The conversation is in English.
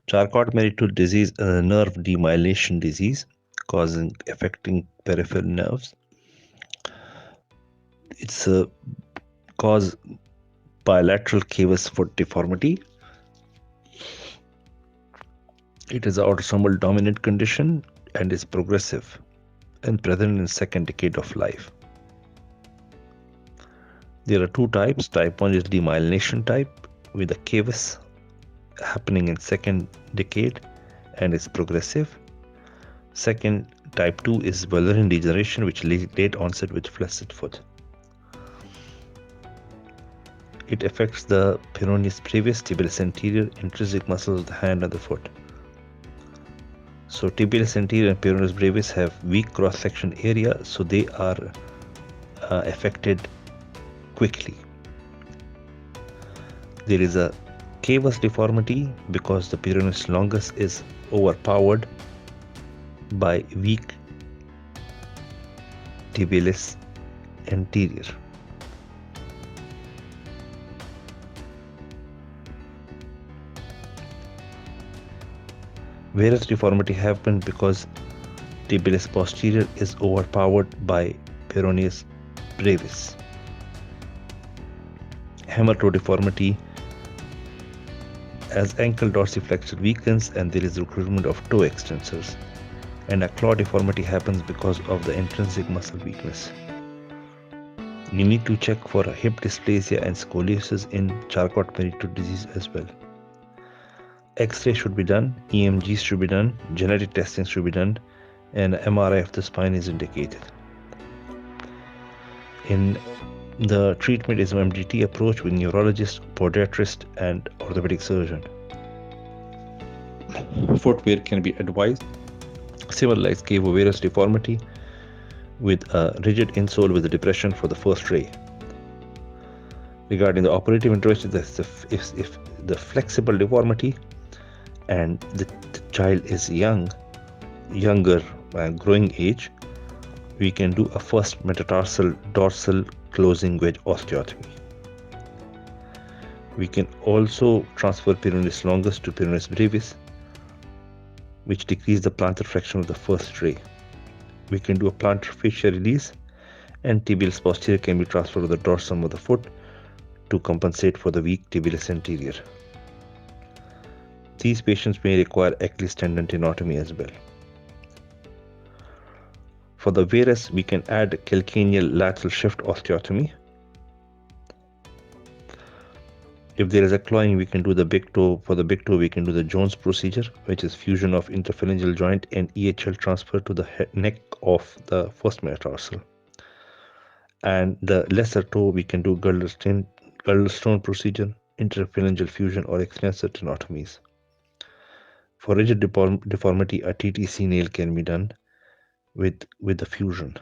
Charcot Marie Tooth disease is a nerve demyelination disease affecting peripheral nerves. It's a cause bilateral cavus foot deformity. It is an autosomal dominant condition and is progressive and present in second decade of life. There are two types. Type 1 is demyelination type with a cavus happening in second decade and is progressive. Second, type 2 is Wallerian degeneration, which late onset with flaccid foot. It affects the peroneus brevis, tibialis anterior, intrinsic muscles of the hand and the foot. So tibialis anterior and peroneus brevis have weak cross-section area, so they are affected quickly. There is a cavus deformity because the peroneus longus is overpowered by weak tibialis anterior. Varus deformity happens because tibialis posterior is overpowered by peroneus brevis. Hammer toe deformity as ankle dorsiflexor weakens and there is recruitment of toe extensors. And a claw deformity happens because of the intrinsic muscle weakness. You need to check for hip dysplasia and scoliosis in Charcot Marie Tooth disease as well. X-ray should be done, EMGs should be done, genetic testing should be done, and MRI of the spine is indicated. In the treatment is MDT approach with neurologist, podiatrist, and orthopedic surgeon. Footwear can be advised. Similar like varus deformity with a rigid insole with a depression for the first ray. Regarding the operative intervention, if the flexible deformity and the child is younger growing age, we can do a first metatarsal dorsal closing wedge osteotomy. We can also transfer peroneus longus to peroneus brevis, which decrease the plantar flexion of the first ray. We can do a plantar fascia release, and tibialis posterior can be transferred to the dorsum of the foot to compensate for the weak tibialis anterior. These patients may require Achilles tendon tenotomy as well. For the varus, we can add calcaneal lateral shift osteotomy. If there is a clawing, we can do the big toe. For the big toe, we can do the Jones procedure, which is fusion of interphalangeal joint and EHL transfer to the neck of the first metatarsal. And the lesser toe, we can do Girdlestone procedure, interphalangeal fusion, or extensor tenotomies. For rigid deformity, a TTC nail can be done with the fusion.